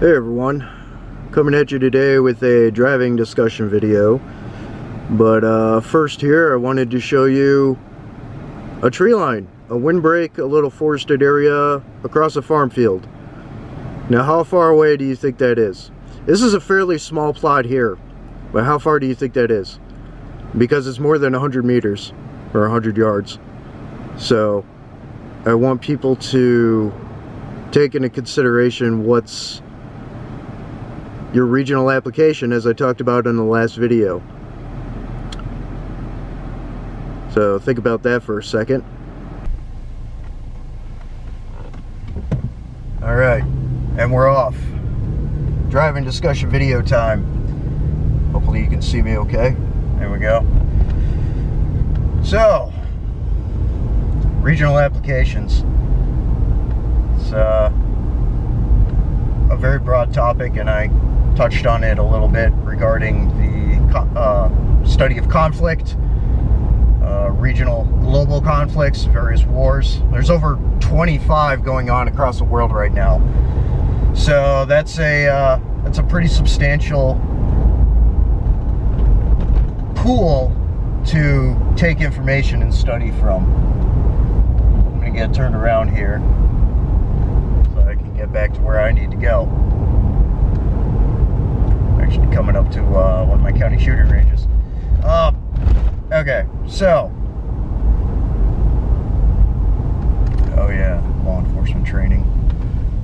Hey everyone, coming at you today with a driving discussion video. But first here I wanted to show you a tree line, a windbreak, a little forested area across a farm field. Now how far away do you think that is? This is a fairly small plot here, but how far do you think that is? Because it's more than 100 meters or 100 yards. So I want people to take into consideration what's your regional application, as I talked about in the last video. So think about that for a second. Alright, and we're off. Driving discussion video time. Hopefully you can see me okay. There we go. So, regional applications. It's a very broad topic, and I touched on it a little bit regarding the study of conflict, regional global conflicts, various wars. There's over 25 going on across the world right now, so that's a pretty substantial pool to take information and study from. I'm gonna get turned around here so I can get back to where I need to go. Actually coming up to one of my county shooting ranges. Okay, so oh yeah, law enforcement training.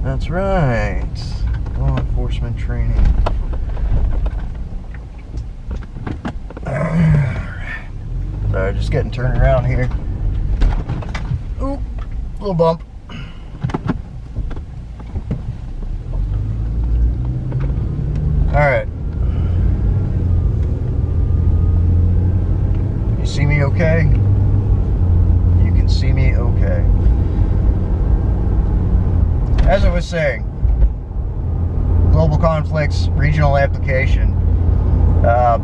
That's right, law enforcement training. Alright, so just getting turned around here. Ooh, little bump. Alright. You see me okay? You can see me okay. As I was saying, global conflicts, regional application.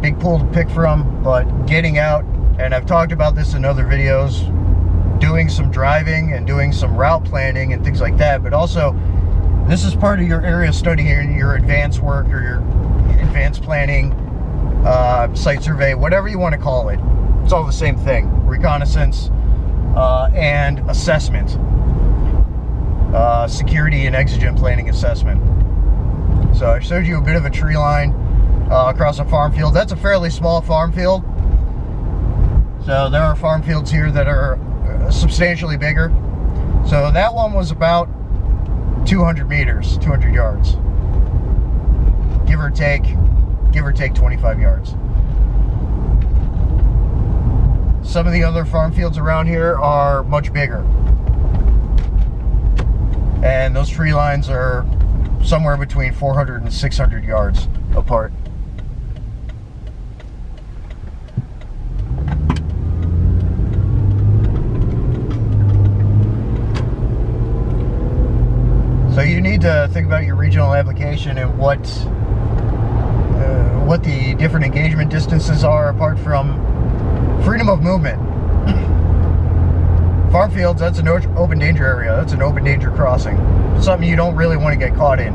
Big pool to pick from, but getting out, and I've talked about this in other videos, doing some driving and doing some route planning and things like that, but also this is part of your area study here, your advanced work or your advanced planning, site survey, whatever you want to call it. It's all the same thing. Reconnaissance and assessment. Security and exigent planning assessment. So I showed you a bit of a tree line across a farm field. That's a fairly small farm field. So there are farm fields here that are substantially bigger. So that one was about 200 meters, 200 yards, give or take 25 yards. Some of the other farm fields around here are much bigger, and those tree lines are somewhere between 400 and 600 yards apart. So you need to think about your regional application and what the different engagement distances are, apart from freedom of movement. Farm fields, that's an open danger area. That's an open danger crossing. Something you don't really want to get caught in.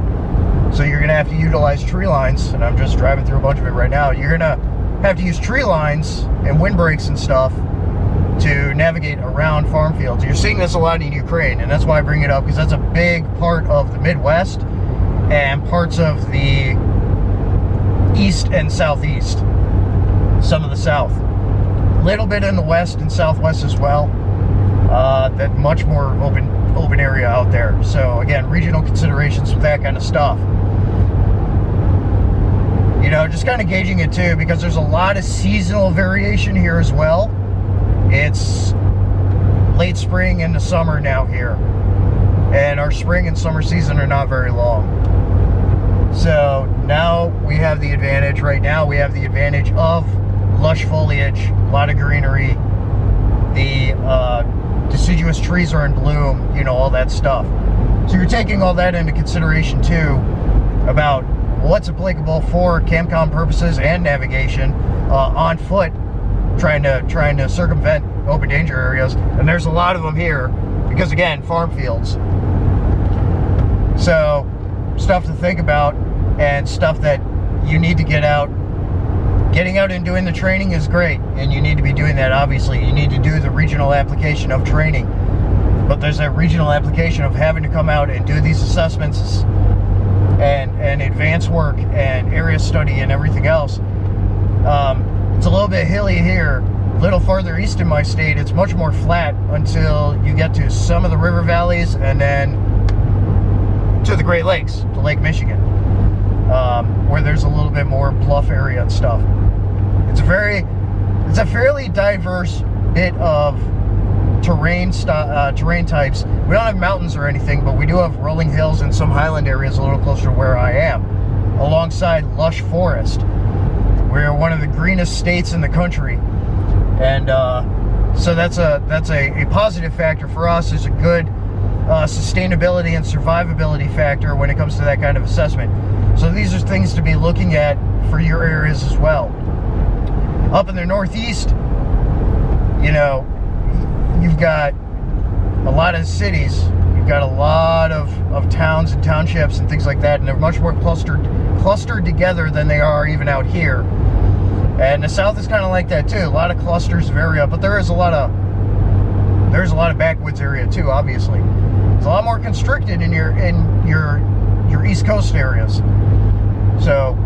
So you're going to have to utilize tree lines, and I'm just driving through a bunch of it right now. You're going to have to use tree lines and windbreaks and stuff to navigate around farm fields. You're seeing this a lot in Ukraine, and that's why I bring it up, because that's a big part of the Midwest and parts of the East and Southeast. Some of the South. A little bit in the West and Southwest as well. That much more open area out there. So again, regional considerations with that kind of stuff. You know, just kind of gauging it too, because there's a lot of seasonal variation here as well. It's late spring into summer now here, and our spring and summer season are not very long. So now we have the advantage, right now we have the advantage of lush foliage, a lot of greenery, the deciduous trees are in bloom, you know, all that stuff. So you're taking all that into consideration too, about what's applicable for CAMCOM purposes and navigation on foot, trying to circumvent open danger areas. And there's a lot of them here because, again, farm fields. So stuff to think about and stuff that you need to get out. Getting out and doing the training is great, and you need to be doing that. Obviously, you need to do the regional application of training, but there's a regional application of having to come out and do these assessments and advanced work and area study and everything else. It's a little bit hilly here. A little farther east in my state, it's much more flat until you get to some of the river valleys and then to the Great Lakes, to Lake Michigan, where there's a little bit more bluff area and stuff. It's a fairly diverse bit of terrain types. We don't have mountains or anything, but we do have rolling hills and some highland areas a little closer to where I am, alongside lush forest. We're one of the greenest states in the country. And so that's a positive factor for us. Is a good sustainability and survivability factor when it comes to that kind of assessment. So these are things to be looking at for your areas as well. Up in the Northeast, you know, you've got a lot of cities. You've got a lot of towns and townships and things like that, and they're much more clustered together than they are even out here. And the South is kind of like that too. A lot of clusters of area, but there's a lot of backwoods area too. Obviously, it's a lot more constricted in your East Coast areas. So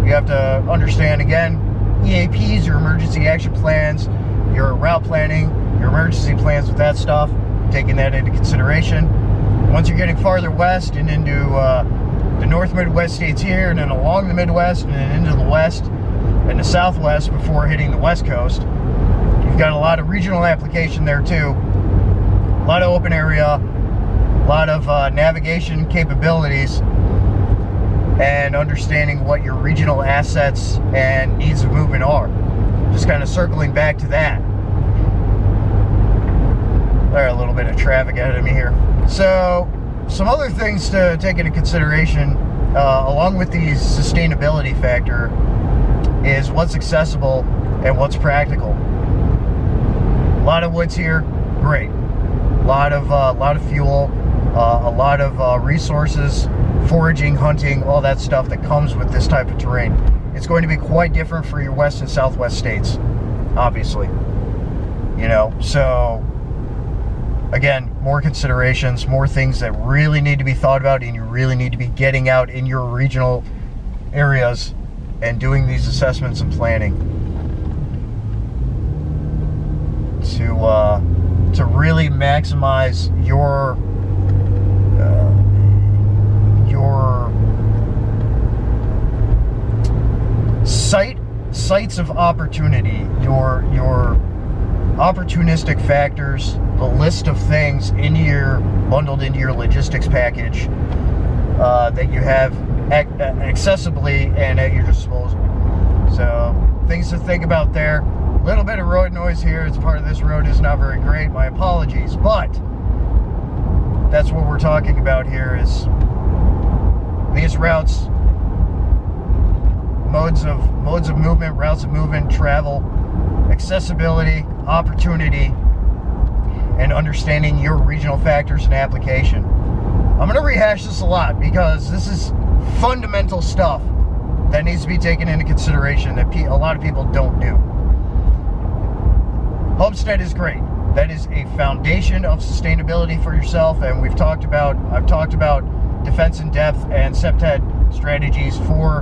you have to understand, again, EAPs, your emergency action plans, your route planning, your emergency plans with that stuff, taking that into consideration. Once you're getting farther west and into the North Midwest states here, and then along the Midwest and then into the West and the Southwest before hitting the West Coast, you've got a lot of regional application there too. A lot of open area, a lot of navigation capabilities, and understanding what your regional assets and needs of movement are. Just kind of circling back to that. There's a little bit of traffic ahead of me here. So some other things to take into consideration along with the sustainability factor is what's accessible and what's practical. A lot of woods here, great. A lot of fuel, a lot of resources, foraging, hunting, all that stuff that comes with this type of terrain. It's going to be quite different for your west and southwest states, obviously. You know, so again, more considerations, more things that really need to be thought about, and you really need to be getting out in your regional areas and doing these assessments and planning to really maximize your sites of opportunity, your opportunistic factors, the list of things bundled into your logistics package that you have accessibly and at your disposal. So things to think about there. A little bit of road noise here. It's part of this road is not very great. My apologies, but that's what we're talking about here is these routes, modes of movement, routes of movement, travel, accessibility, opportunity, and understanding your regional factors and application. I'm going to rehash this a lot because this is fundamental stuff that needs to be taken into consideration that a lot of people don't do. Homestead is great. That is a foundation of sustainability for yourself, and I've talked about defense in depth and SHTF strategies for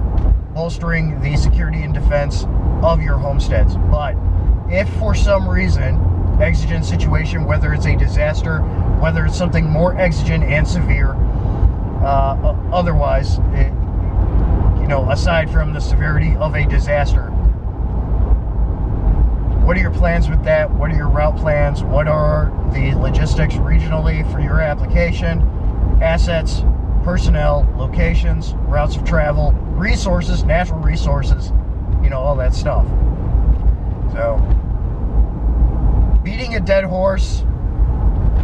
bolstering the security and defense of your homesteads. But if for some reason, exigent situation, whether it's a disaster, whether it's something more exigent and severe, otherwise, aside from the severity of a disaster, what are your plans with that? What are your route plans? What are the logistics regionally for your application? Assets, personnel, locations, routes of travel, resources, natural resources, all that stuff. So, beating a dead horse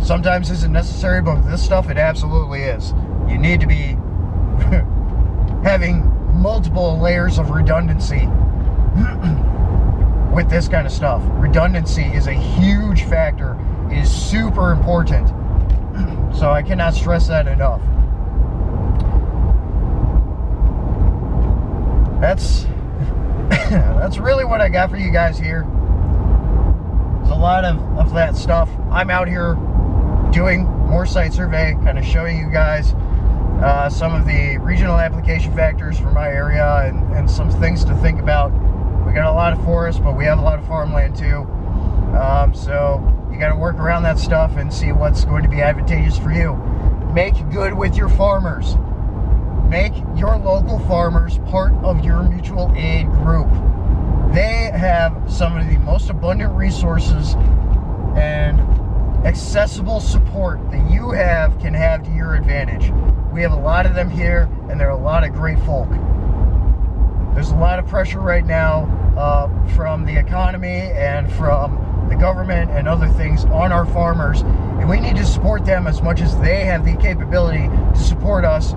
sometimes isn't necessary, but with this stuff, it absolutely is. You need to be having multiple layers of redundancy with this kind of stuff. Redundancy is a huge factor. It is super important. So I cannot stress that enough. that's that's really what I got for you guys here. There's a lot of that stuff. I'm out here doing more site survey, kind of showing you guys some of the regional application factors for my area and some things to think about. We got a lot of forest, but we have a lot of farmland too. So you got to work around that stuff and see what's going to be advantageous for you. Make good with your farmers. Make your local farmers part of your mutual aid group. They have some of the most abundant resources and accessible support that you can have to your advantage. We have a lot of them here, and they're a lot of great folk. There's a lot of pressure right now from the economy and from the government and other things on our farmers, and we need to support them as much as they have the capability to support us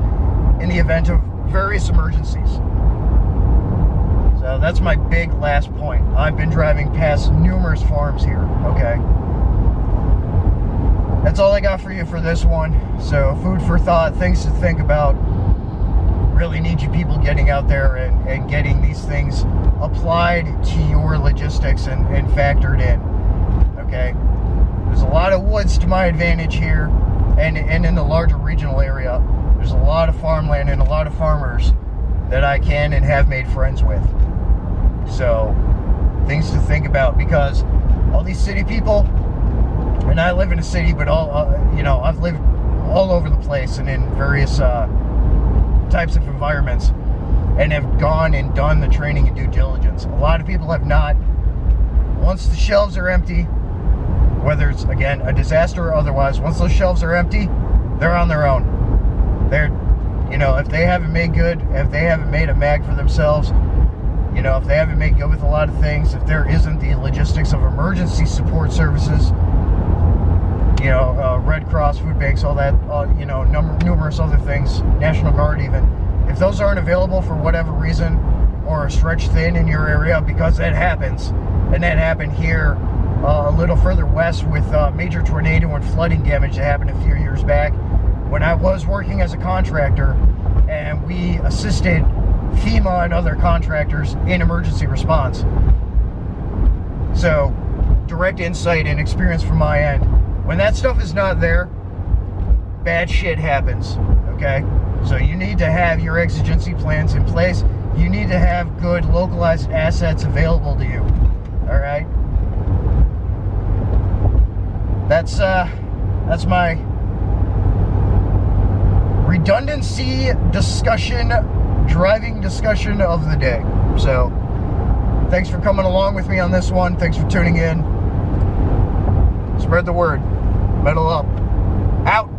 in the event of various emergencies. So that's my big last point. I've been driving past numerous farms here, okay? That's all I got for you for this one. So food for thought, things to think about. Really need you people getting out there and getting these things applied to your logistics and factored in, okay? There's a lot of woods to my advantage here, and in the larger regional area, there's a lot of farmland and a lot of farmers that I can and have made friends with. So things to think about, because all these city people, and I live in a city, but I've lived all over the place and in various types of environments, and have gone and done the training and due diligence. A lot of people have not. Once the shelves are empty, whether it's, again, a disaster or otherwise, once those shelves are empty, they're on their own. They're, if they haven't made good, if they haven't made a mag for themselves, if they haven't made good with a lot of things, if there isn't the logistics of emergency support services, Red Cross, food banks, all that, numerous other things, National Guard even, if those aren't available for whatever reason, or are stretched thin in your area, because that happens, and that happened here a little further west with major tornado and flooding damage that happened a few years back when I was working as a contractor, and we assisted FEMA and other contractors in emergency response. So, direct insight and experience from my end. When that stuff is not there, bad shit happens, okay? So you need to have your exigency plans in place. You need to have good localized assets available to you, all right? That's my redundancy discussion, driving discussion of the day. So, thanks for coming along with me on this one. Thanks for tuning in. Spread the word. Metal up. Out.